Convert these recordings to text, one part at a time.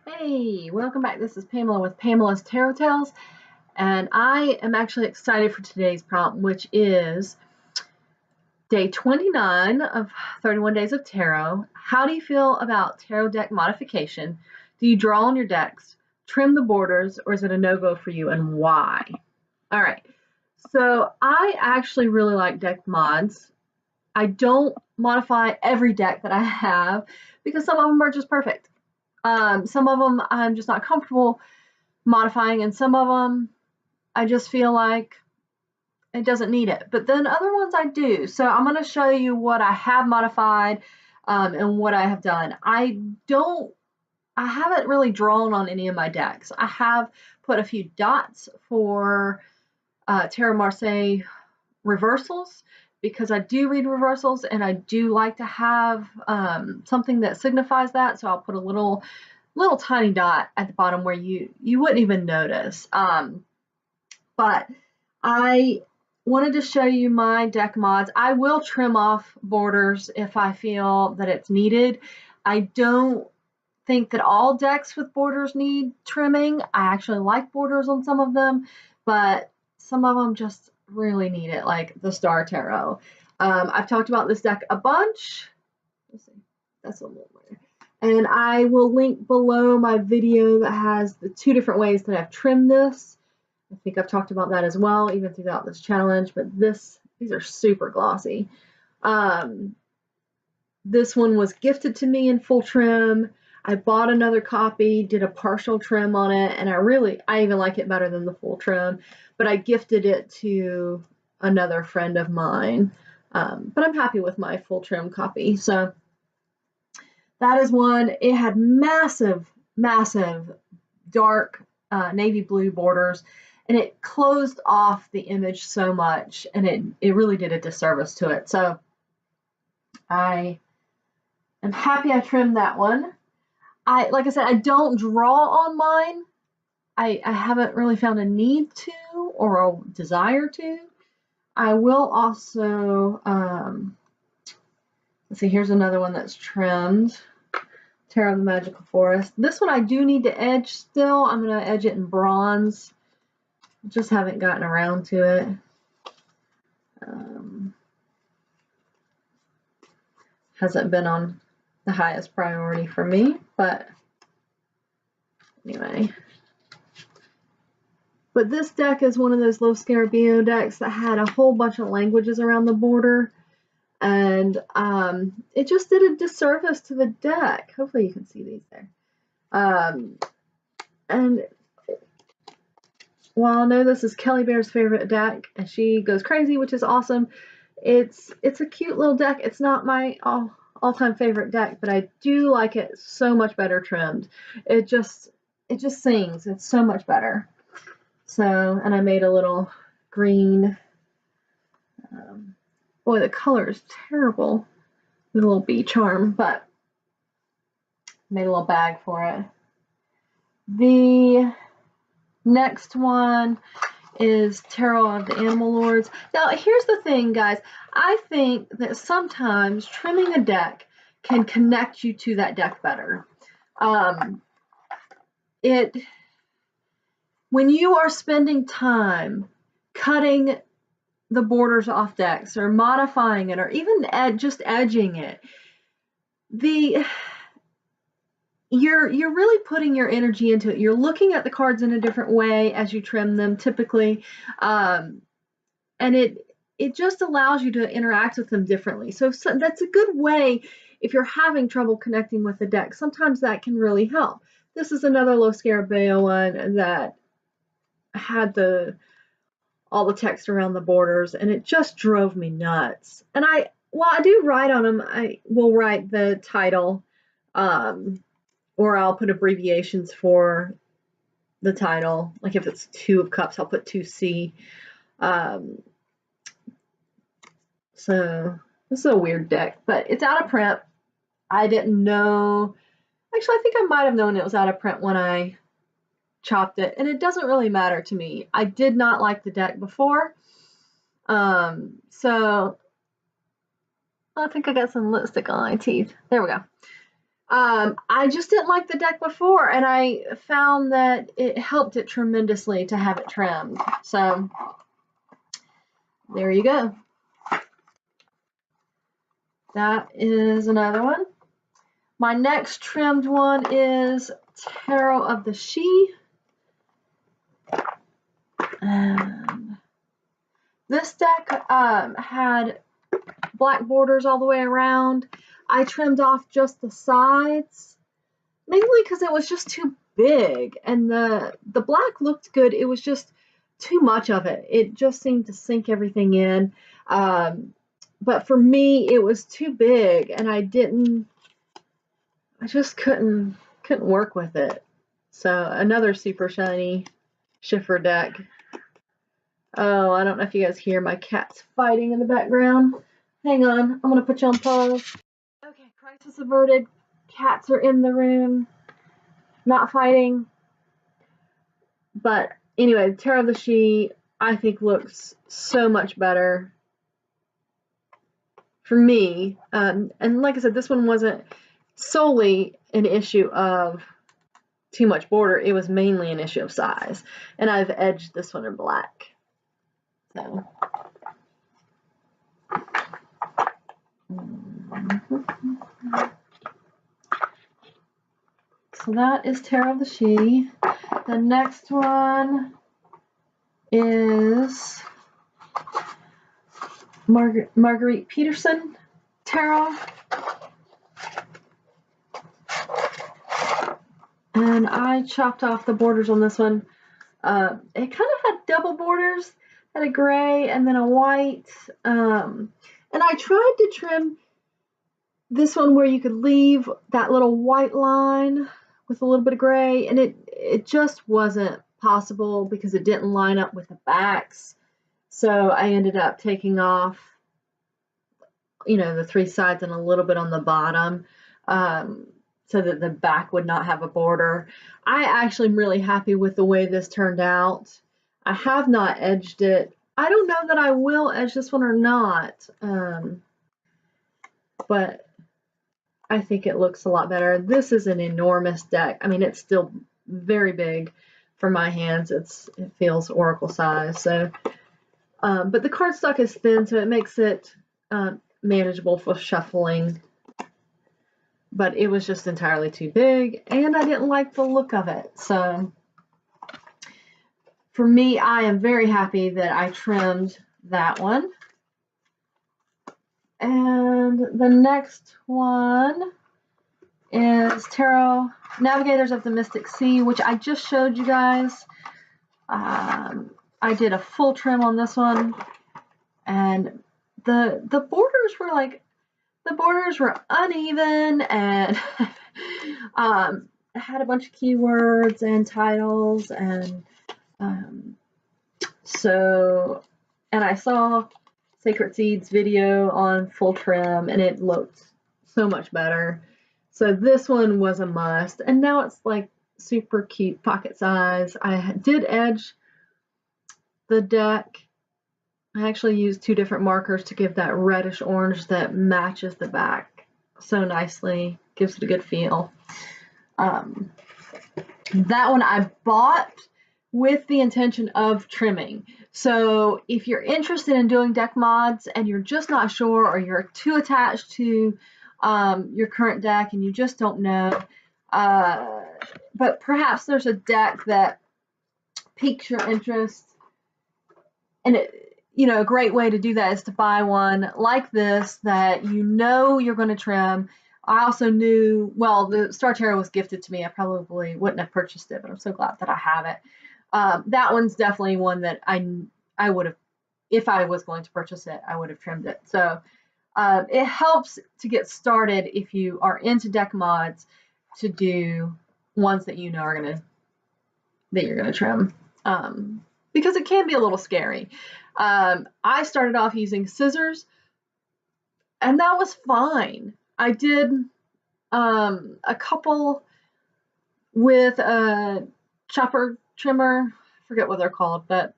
Hey, welcome back. This is Pamela with Pamela's Tarot Tales, and I am actually excited for today's prompt, which is day 29 of 31 Days of Tarot. How do you feel about tarot deck modification? Do you draw on your decks, trim the borders, or is it a no-go for you, and why? All right, so I actually really like deck mods. I don't modify every deck that I have because some of them are just perfect. Some of them I'm just not comfortable modifying, and some of them I just feel like it doesn't need it. But then other ones I do. So I'm going to show you what I have modified and what I have done. I haven't really drawn on any of my decks. I have put a few dots for Tarot Marseille reversals because I do read reversals and I do like to have something that signifies that. So I'll put a little tiny dot at the bottom where you wouldn't even notice. But I wanted to show you my deck mods. I will trim off borders if I feel that it's needed. I don't think that all decks with borders need trimming. I actually like borders on some of them, but some of them just really need it, like the Star Tarot. I've talked about this deck a bunch. Let's see, that's a little weird. And I will link below my video that has the 2 different ways that I've trimmed this. I think I've talked about that as well, even throughout this challenge, but these are super glossy. This one was gifted to me in full trim. I bought another copy, did a partial trim on it, and I even like it better than the full trim, but I gifted it to another friend of mine. But I'm happy with my full trim copy. So that is one. It had massive, massive dark navy blue borders, and it closed off the image so much, and it really did a disservice to it. So I am happy I trimmed that one. Like I said, I don't draw on mine. I haven't really found a need to or a desire to. I will also, let's see, here's another one that's trimmed. Tarot of the Magical Forest. This one I do need to edge still. I'm going to edge it in bronze. Just haven't gotten around to it. Hasn't been on the highest priority for me, but anyway. But this deck is one of those Lo Scarabeo decks that had a whole bunch of languages around the border, and it just did a disservice to the deck. Hopefully you can see these there. And while I know this is Kelly Bear's favorite deck, and she goes crazy, which is awesome, it's a cute little deck. It's not my all-time favorite deck, but I do like it so much better trimmed. It just sings. It's so much better. So, and I made a little green. Boy, the color is terrible. The little bee charm, but made a little bag for it. The next one is Terrell of the Animal Lords. Now, here's the thing, guys. I think that sometimes trimming a deck can connect you to that deck better. When you are spending time cutting the borders off decks or modifying it or even just edging it, you're really putting your energy into it. You're looking at the cards in a different way as you trim them typically, and it just allows you to interact with them differently. So that's a good way if you're having trouble connecting with the deck. Sometimes that can really help. This is another Lo Scarabeo one that had all the text around the borders, and it just drove me nuts. And while I do write on them, I will write the title, or I'll put abbreviations for the title. Like if it's 2 of Cups, I'll put 2C. So this is a weird deck, but it's out of print. I didn't know. Actually, I think I might have known it was out of print when I chopped it, and it doesn't really matter to me. I did not like the deck before, so I think I got some lipstick on my teeth. There we go. I just didn't like the deck before, and I found that it helped it tremendously to have it trimmed. So there you go. That is another one. My next trimmed one is Terrell of the She. And this deck had black borders all the way around. I trimmed off just the sides, mainly because it was just too big, and the black looked good. It was just too much of it. It just seemed to sink everything in. But for me, it was too big, and I just couldn't work with it. So another super shiny Schiffer deck. Oh, I don't know if you guys hear my cats fighting in the background. Hang on, I'm gonna put you on pause. Okay, crisis averted. Cats are in the room, not fighting. But anyway, Terror of the She, I think looks so much better for me. And like I said, this one wasn't solely an issue of too much border. It was mainly an issue of size. And I've edged this one in black. So that is Terror of the She. The next one is Marguerite Peterson Terrell. And I chopped off the borders on this one. It kind of had double borders, had a gray and then a white. And I tried to trim this one where you could leave that little white line with a little bit of gray, and it just wasn't possible because it didn't line up with the backs. So I ended up taking off, you know, the three sides and a little bit on the bottom, so that the back would not have a border. I actually am really happy with the way this turned out. I have not edged it. I don't know that I will edge this one or not, but I think it looks a lot better. This is an enormous deck. I mean, it's still very big for my hands. It feels Oracle size. So, but the cardstock is thin, so it makes it manageable for shuffling. But it was just entirely too big, and I didn't like the look of it. So, for me, I am very happy that I trimmed that one. And the next one is Terrell, Navigators of the Mystic Sea, which I just showed you guys. I did a full trim on this one, and the borders were like, the borders were uneven, and had a bunch of keywords and titles, and and I saw Sacred Seeds video on full trim, and it looked so much better. So this one was a must, and now it's like super cute pocket size. I did edge the deck. I actually used two different markers to give that reddish orange that matches the back so nicely, gives it a good feel. That one I bought with the intention of trimming. So if you're interested in doing deck mods and you're just not sure, or you're too attached to your current deck and you just don't know, but perhaps there's a deck that piques your interest, and a great way to do that is to buy one like this that you know you're going to trim. I also knew, well, the Star Terror was gifted to me. I probably wouldn't have purchased it, but I'm so glad that I have it. That one's definitely one that I would have, if I was going to purchase it, I would have trimmed it. So it helps to get started if you are into deck mods to do ones that you know that you're gonna trim, because it can be a little scary. I started off using scissors, and that was fine. I did a couple with a chopper trimmer, I forget what they're called, but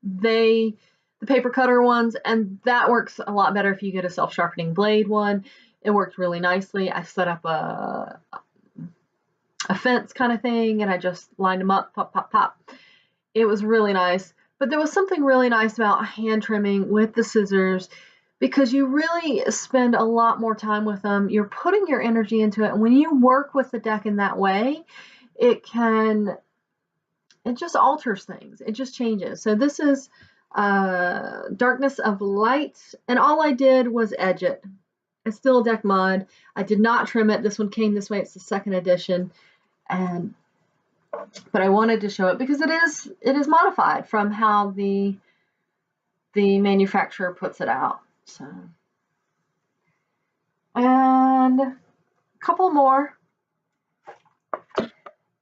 the paper cutter ones, and that works a lot better if you get a self-sharpening blade one. It worked really nicely. I set up a fence kind of thing, and I just lined them up, pop, pop, pop. It was really nice. But there was something really nice about hand trimming with the scissors, because you really spend a lot more time with them. You're putting your energy into it. And when you work with the deck in that way, it just alters things. It just changes. So this is Darkness of Light, and all I did was edge it. It's still a deck mod. I did not trim it. This one came this way. It's the second edition, but I wanted to show it because it is modified from how the manufacturer puts it out. So, and a couple more.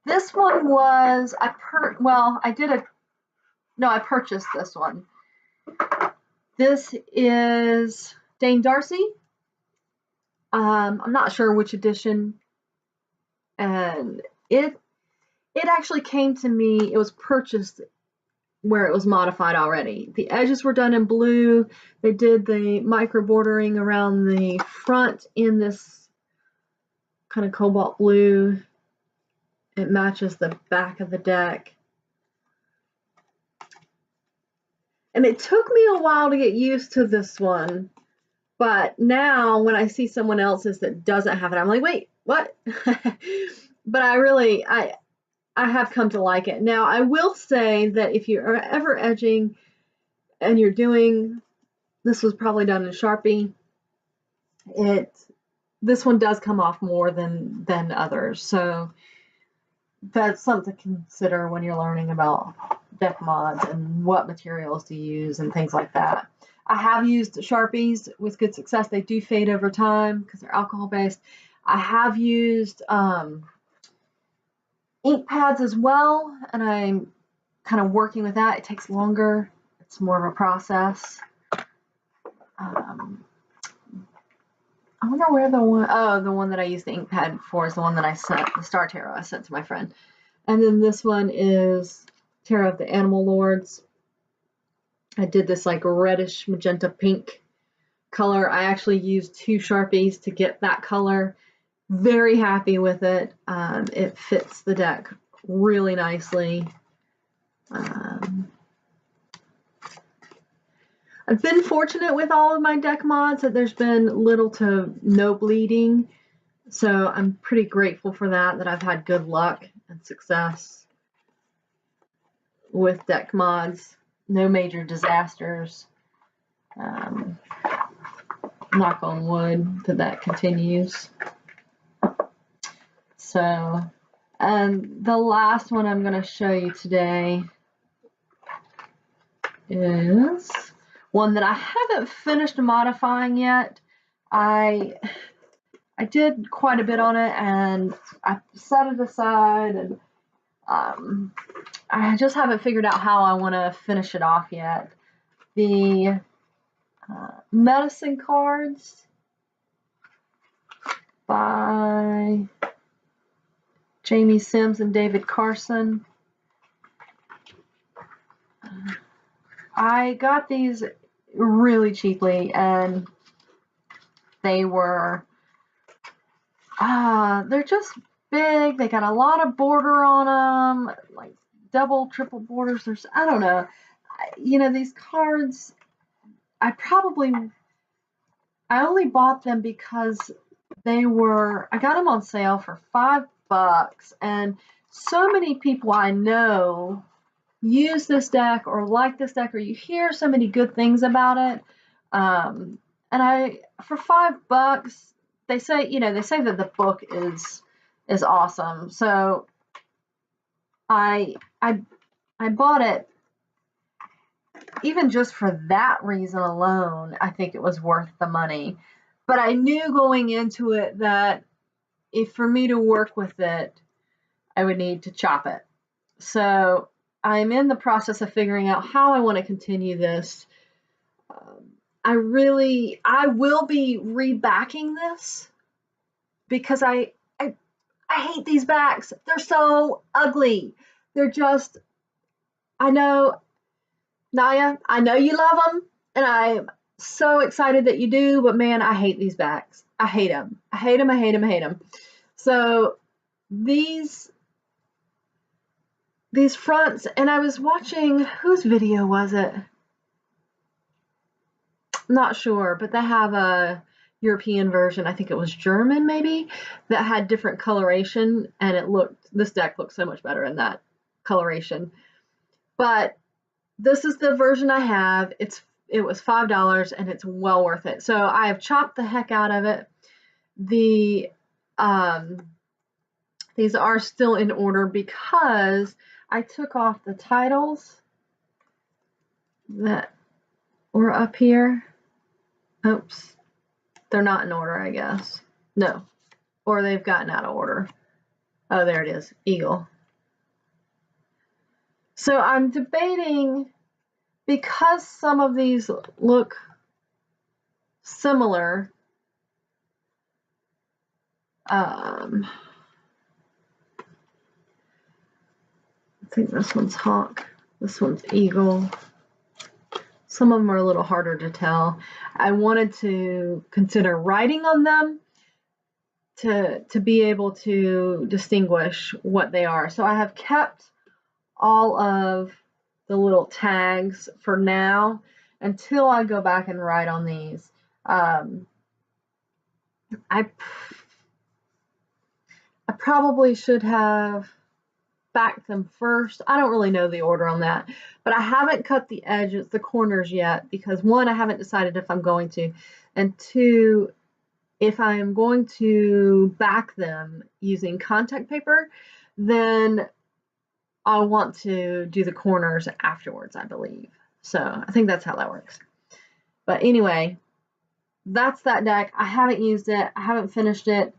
This one was I purchased this one. This is Dame Darcy. I'm not sure which edition, and it actually came to me. It was purchased where it was modified already. The edges were done in blue. They did the micro bordering around the front in this kind of cobalt blue. It matches the back of the deck. And it took me a while to get used to this one, but now when I see someone else's that doesn't have it, I'm like, wait, what? But I have come to like it. Now, I will say that if you are ever edging and you're doing, this was probably done in Sharpie, this one does come off more than others. So that's something to consider when you're learning about deck mods and what materials to use and things like that. I have used Sharpies with good success. They do fade over time because they're alcohol based. I have used ink pads as well, and I'm kind of working with that. It takes longer. It's more of a process. I wonder where the one that I used the ink pad for is the one that I sent, the Star Tarot I sent to my friend. And then this one is Tarot of the Animal Lords. I did this like reddish magenta pink color. I actually used 2 Sharpies to get that color. Very happy with it. It fits the deck really nicely. I've been fortunate with all of my deck mods that there's been little to no bleeding. So I'm pretty grateful for that I've had good luck and success with deck mods. No major disasters. Knock on wood that continues. So, and the last one I'm going to show you today is one that I haven't finished modifying yet. I did quite a bit on it, and I set it aside, and I just haven't figured out how I want to finish it off yet. The medicine cards by Jamie Sims and David Carson. I got these really cheaply, and they were they're just big. They got a lot of border on them, like double, triple borders. I don't know. These cards, I only bought them because I got them on sale for $5, and so many people I know use this deck or like this deck, or you hear so many good things about it. And for $5, they say that the book is awesome. So I bought it even just for that reason alone. I think it was worth the money. But I knew going into it that if for me to work with it, I would need to chop it. So I'm in the process of figuring out how I want to continue this. I will be rebacking this because I hate these backs. They're so ugly. They're just, I know, Naya, I know you love them, and I'm so excited that you do, but man, I hate these backs. I hate them. I hate them. I hate them. I hate them. So these fronts, and I was watching, whose video was it? Not sure, but they have a European version. I think it was German maybe, that had different coloration, and this deck looked so much better in that coloration. But this is the version I have. It was $5 and it's well worth it. So I have chopped the heck out of it. These are still in order because I took off the titles that were up here. Oops, they're not in order, I guess. No, or they've gotten out of order. Oh, there it is, Eagle. So I'm debating, because some of these look similar. I think this one's Hawk, this one's Eagle. Some of them are a little harder to tell. I wanted to consider writing on them to be able to distinguish what they are. So I have kept all of the little tags for now until I go back and write on these. I probably should have backed them first. I don't really know the order on that, but I haven't cut the edges, the corners yet, because one, I haven't decided if I'm going to, and two, if I am going to back them using contact paper, then I want to do the corners afterwards, I believe. So I think that's how that works. But anyway, that's that deck. I haven't used it. I haven't finished it.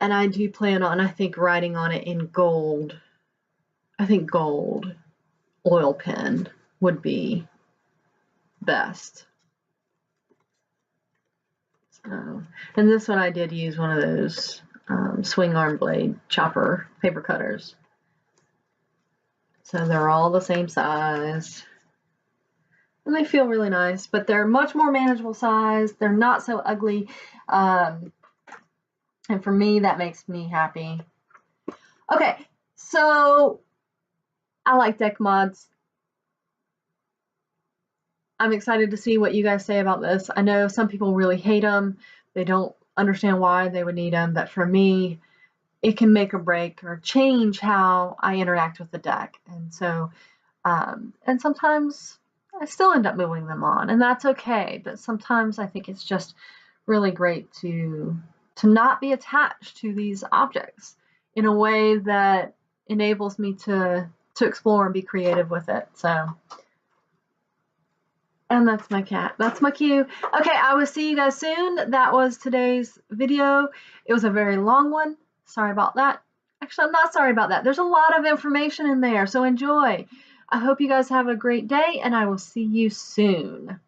And I do plan on, I think, writing on it in gold. I think gold oil pen would be best. So, and this one I did use one of those swing arm blade chopper paper cutters. So they're all the same size. And they feel really nice, but they're much more manageable size. They're not so ugly. And for me, that makes me happy. Okay, so I like deck mods. I'm excited to see what you guys say about this. I know some people really hate them. They don't understand why they would need them, but for me, it can make or break or change how I interact with the deck. And so, and sometimes I still end up moving them on, and that's okay. But sometimes I think it's just really great to not be attached to these objects in a way that enables me to explore and be creative with it. So, and that's my cat. That's my cue. Okay, I will see you guys soon. That was today's video. It was a very long one. Sorry about that. Actually, I'm not sorry about that. There's a lot of information in there, so enjoy. I hope you guys have a great day, and I will see you soon.